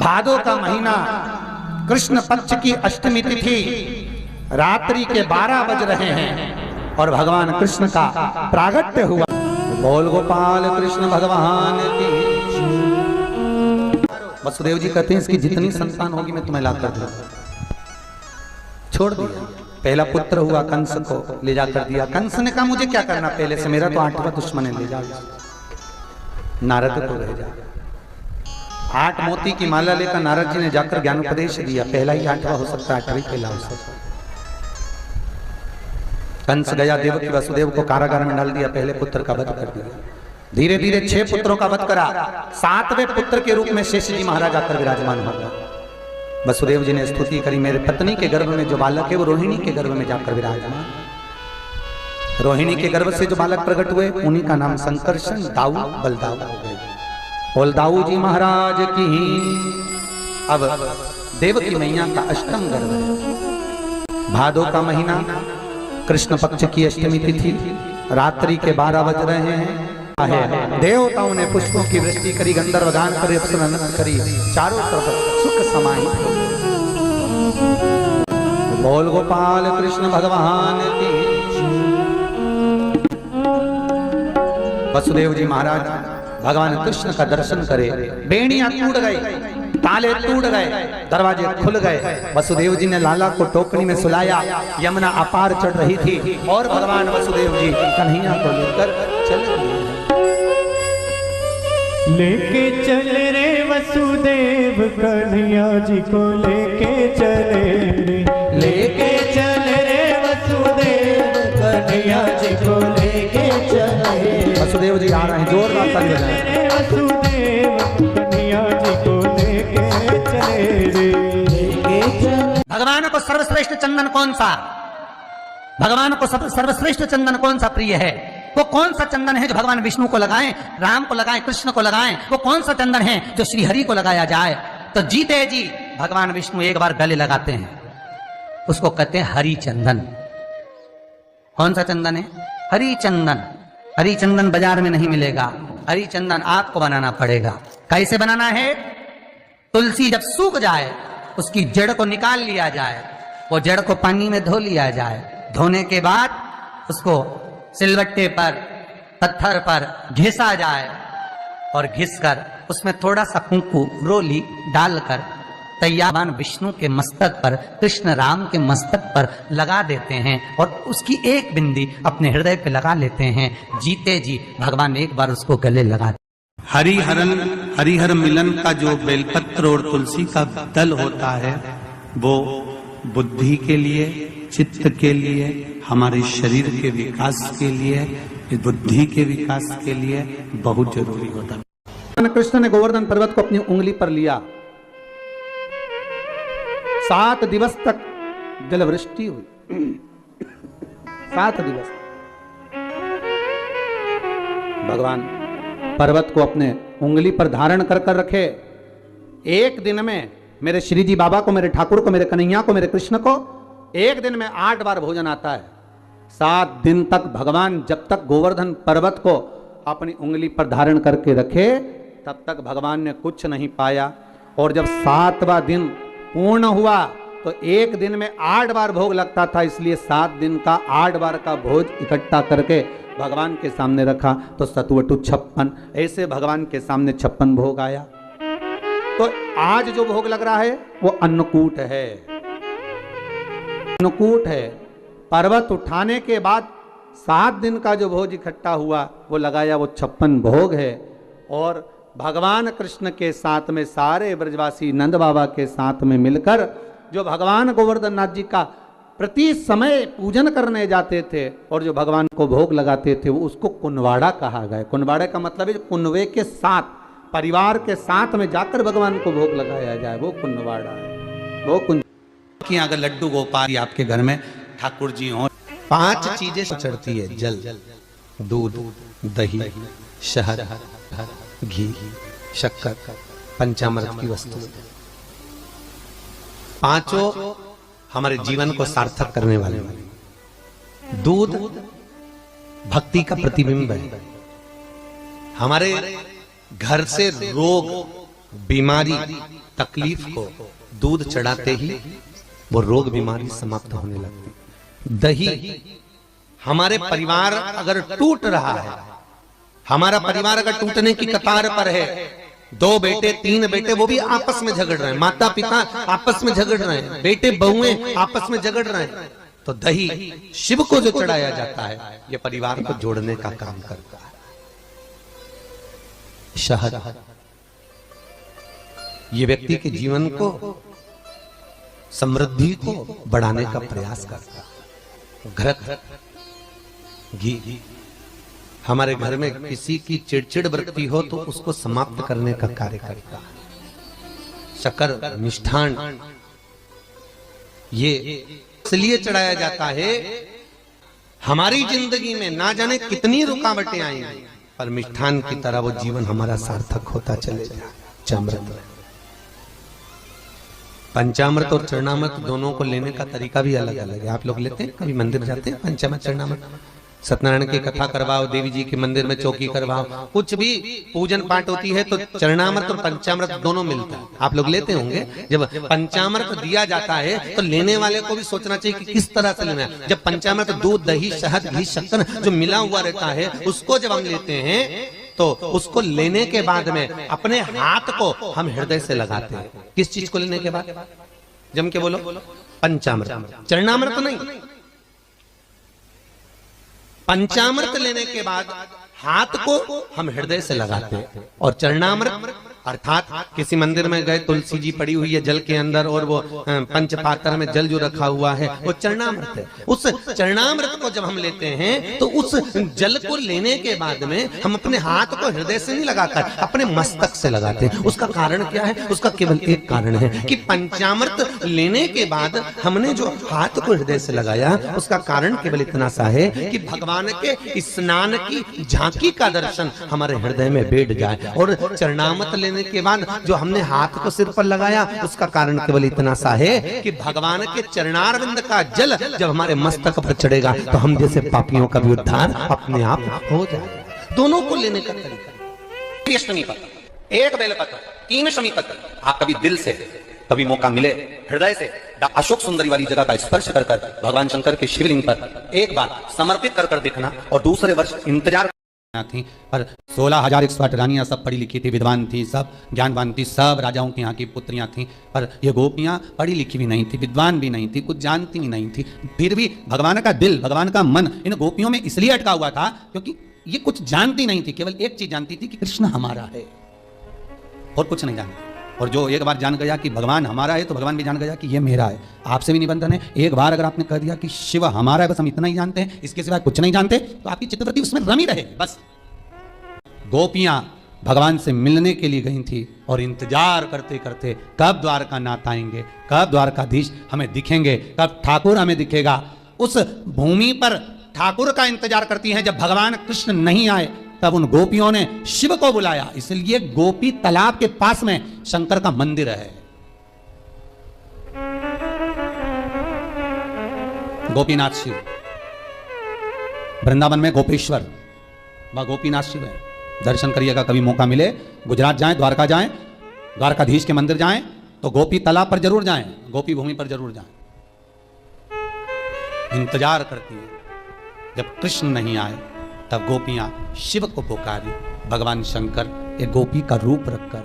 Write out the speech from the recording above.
भादो का महीना, कृष्ण पक्ष की अष्टमी तिथि, रात्रि के 12 बज रहे हैं और भगवान कृष्ण का प्रागट्य हुआ। बोल गोपाल कृष्ण भगवान की। वसुदेव जी कहते हैं इसकी जितनी संतान होगी मैं तुम्हें ला कर दूंगा। छोड़ दिया। पहला पुत्र हुआ, कंस को ले जाकर दिया। कंस ने कहा मुझे क्या करना पहले से, मेरा तो 8वां दुश्मन है, ले जाओ। नारद को ले जा। 8 मोती की माला लेकर नारद जी ने जाकर ज्ञान उपदेश दिया। पहला ही 8वां हो सकता है, 8वां पहला हो सकता है। कंस गया, देवकी वसुदेव को कारागार में डाल दिया, पहले पुत्र का वध कर दिया। धीरे धीरे 6 पुत्रों का वध करा। 7वें पुत्र के रूप में शेष जी महाराज आकर विराजमान हो गए। वसुदेव जी ने स्तुति करी, मेरे पत्नी के गर्भ में जो बालक है वो रोहिणी के गर्भ में जाकर विराजमान। रोहिणी के गर्भ से जो बालक प्रकट हुए उन्हीं का नाम संकर्षण, दाऊ, बलदाऊ हो गए। बोल दाऊ जी महाराज की। अब देवकी मैया का 8वां गर्भ है। भादो का महीना, कृष्ण पक्ष की अष्टमी तिथि, रात्रि के 12 बज रहे हैं। देवताओं ने पुष्पों की वृष्टि करी, गंधर्व गान करे, अप्सरा नृत्य करी, चारों तरफ सुख समाहित हो गए। बोल गोपाल कृष्ण भगवान की। वसुदेव जी महाराज भगवान कृष्ण का दर्शन करे, बेड़ियां टूट गई, ताले टूट गए, दरवाजे खुल गए। वसुदेव जी ने लाला को टोकरी में सुलाया। यमुना अपार चढ़ रही थी और भगवान वसुदेव जी कन्हैया को लेकर चले। लेके चले रे वसुदेव कन्हैया जी को लेके चले रे, लेके चले रे वसुदेव कन्हैया जी को लेके चले। वसुदेव जी आ रहे हैं, जोरदार ताली बजाएं। वसुदेव कन्हैया जी को लेके चले रे, लेके चले। भगवान को सर्वश्रेष्ठ चंदन कौन सा, भगवान को सर्वश्रेष्ठ चंदन कौन सा प्रिय है? वो कौन सा चंदन है जो भगवान विष्णु को लगाएं, राम को लगाएं, कृष्ण को लगाएं? वो कौन सा चंदन है जो श्री हरि को लगाया जाए? तो जीते जी भगवान विष्णु एक बार गले लगाते हैं, उसको कहते हैं हरि चंदन। कौन सा चंदन है? हरि चंदन। हरि चंदन बाजार में नहीं मिलेगा, हरि चंदन आपको बनाना पड़ेगा। कैसे बनाना है? तुलसी जब सूख जाए उसकी जड़ को निकाल लिया जाए, वो जड़ को पानी में धो लिया जाए। धोने के बाद उसको सिलवट्टे पर, पत्थर पर घिसा जाए और घिसकर उसमें थोड़ा सा कुंकू, रोली डालकर तैयार भगवान विष्णु के मस्तक पर, कृष्ण राम के मस्तक पर लगा देते हैं और उसकी एक बिंदी अपने हृदय पे लगा लेते हैं। जीते जी भगवान एक बार उसको गले लगा। हरिहरन, हरिहर मिलन का जो बेलपत्र और तुलसी का दल होता है वो बुद्धि के लिए, चित्त के लिए, हमारे शरीर के विकास के लिए, बुद्धि के विकास के लिए बहुत जरूरी होता है। कृष्ण ने गोवर्धन पर्वत को अपनी उंगली पर लिया। 7 दिवस तक जलवृष्टि हुई। 7 दिवस भगवान पर्वत को अपने उंगली पर धारण कर कर रखे। एक दिन में मेरे श्री जी बाबा को, मेरे ठाकुर को, मेरे कन्हैया को, मेरे कृष्ण को एक दिन में 8 बार भोजन आता है। 7 दिन तक भगवान जब तक गोवर्धन पर्वत को अपनी उंगली पर धारण करके रखे तब तक भगवान ने कुछ नहीं पाया। और जब 7वां दिन पूर्ण हुआ तो एक दिन में 8 बार भोग लगता था, इसलिए 7 दिन का 8 बार का भोज इकट्ठा करके भगवान के सामने रखा तो सतुवटु 56, ऐसे भगवान के सामने 56 भोग आया। तो आज जो भोग लग रहा है वो अन्नकूट है, अन्नकूट है। पर्वत उठाने के बाद 7 दिन का जो भोज इकट्ठा हुआ वो लगाया, वो 56 भोग है। और भगवान कृष्ण के साथ में सारे ब्रजवासी नंद बाबा के साथ में मिलकर जो भगवान गोवर्धन नाथ जी का प्रति समय पूजन करने जाते थे और जो भगवान को भोग लगाते थे वो उसको कुनवाड़ा कहा गया। कुनवाड़े का मतलब है कुनवे के साथ, परिवार के साथ में जाकर भगवान को भोग लगाया जाए, वो कुनवाड़ा है। वो कुन कि अगर लड्डू गोपाल आपके घर में ठाकुर जी हों, 5 चीजें चढ़ती है, जल, दूध, दही, शहद, घी, शक्कर, पंचामृत की वस्तु। 5 हमारे जीवन को सार्थक करने वाले। दूध भक्ति का प्रतिबिंब है। हमारे घर से रोग बीमारी तकलीफ को दूध चढ़ाते ही वो रोग बीमारी समाप्त होने लगती। दही, हमारे परिवार अगर टूट रहा है, हमारा परिवार अगर टूटने की कतार पर है, 2 बेटे 3 बेटे वो भी आपस में झगड़ रहे हैं, माता पिता आपस में झगड़ रहे हैं, बेटे बहुएं आपस में झगड़ रहे हैं, तो दही शिव को जो चढ़ाया जाता है ये परिवार को जोड़ने का काम करता है। शहद ये व्यक्ति के जीवन को, समृद्धि को बढ़ाने का प्रयास करता है। घृत, घी, हमारे घर में किसी की चिड़चिड़ वृत्ति हो तो उसको समाप्त करने का कार्य करता है। शक्कर, मिष्ठान, ये इसलिए चढ़ाया जाता है, हमारी जिंदगी में ना जाने कितनी रुकावटें आएंगी, पर मिष्ठान की तरह वो जीवन हमारा सार्थक होता चले जाए। चामृत, पंचामृत और चरणामृत दोनों को लेने का तरीका भी अलग अलग है। आप लोग लेते हैं, कभी मंदिर जाते हैं, पंचामृत चरणामृत, सत्यनारायण की कथा करवाओ, देवी जी के मंदिर में चौकी करवाओ, कुछ भी पूजन पाठ होती है तो चरणामृत और पंचामृत दोनों मिलता है। आप लोग लेते होंगे। जब पंचामृत दिया जाता है तो लेने वाले को भी सोचना चाहिए कि किस तरह से लेना है। जब पंचामृत दूध, दही, शहद, घी, शक्कर जो मिला हुआ रहता है, उसको जब हम लेते हैं तो उसको लेने के बाद में अपने हाथ को हम हृदय से लगाते हैं। किस चीज को लेने के बाद? जम के बोलो। पंचामृत, चरणामृत नहीं। पंचामृत लेने के बाद हाथ को हम हृदय से लगाते हैं। और चरणामृत अर्थात किसी मंदिर में गए, तुलसी जी पड़ी हुई है जल के अंदर और वो पंचपात्र में जल जो रखा हुआ है वो चरणामृत है। उस चरणामृत को जब हम लेते हैं तो उस जल को लेने के बाद में हम अपने हाथ को हृदय से नहीं लगाकर अपने मस्तक से लगाते हैं। उसका कारण क्या है? उसका केवल एक कारण है कि पंचामृत लेने के बाद हमने जो हाथ को हृदय से लगाया, उसका कारण केवल इतना सा है कि भगवान के स्नान की झांकी का दर्शन हमारे हृदय में बैठ जाए। और चरणामृत लेने के बाद जो हमने हाथ को सिर पर लगाया, उसका कारण केवल इतना सा है कि भगवान के चरणारविंद का जल जब हमारे मस्तक पर चढ़ेगा तो हम जैसे पापियों का भी उद्धार अपने आप हो जाएगा। दोनों को लेने का तरीका, शमी पत्र, एक बेलपत्र, 3 शमी पत्र, आप कभी दिल से, कभी मौका मिले हृदय से अशोक सुंदरी वाली जगह का स्पर्श कर भगवान शंकर के शिवलिंग पर एक बार समर्पित कर देखना, और दूसरे वर्ष इंतजार थी। पर 16,108 रानियां सब पढ़ी लिखी थी, विद्वान थी, सब ज्ञानवान थी, सब राजाओं की यहाँ की पुत्रियां थी। पर ये गोपियां पढ़ी लिखी भी नहीं थी, विद्वान भी नहीं थी, कुछ जानती भी नहीं थी। फिर भी भगवान का दिल, भगवान का मन इन गोपियों में इसलिए अटका हुआ था क्योंकि ये कुछ जानती नहीं थी। केवल एक चीज जानती थी कि कृष्ण हमारा है, और कुछ नहीं जानती। और जो एक बार जान गया कि भगवान हमारा है तो भगवान भी जान गया कि ये मेरा है। आपसे भी निबंधन है, एक बार अगर आपने कह दिया कि शिव हमारा है, बस हम इतना ही जानते हैं, इसके सिवा कुछ नहीं जानते, तो आपकी चित्तवृत्ति उसमें रमी रहे बस। गोपियां भगवान से मिलने के लिए गई थी और इंतजार करते करते कब द्वारकानाथ आएंगे, कब द्वारकाधीश हमें दिखेंगे, कब ठाकुर हमें दिखेगा। उस भूमि पर ठाकुर का इंतजार करती हैं। जब भगवान कृष्ण नहीं आए तब उन गोपियों ने शिव को बुलाया। इसलिए गोपी तालाब के पास में शंकर का मंदिर है। गोपीनाथ शिव, वृंदावन में गोपेश्वर, वह गोपीनाथ शिव है। दर्शन करिएगा, कभी मौका मिले, गुजरात जाएं, द्वारका जाएं, द्वारकाधीश के मंदिर जाएं, तो गोपी तालाब पर जरूर जाएं, गोपी भूमि पर जरूर जाएं। इंतजार करती है। जब कृष्ण नहीं आए तब गोपियां शिव को पुकारी। भगवान शंकर एक गोपी का रूप रखकर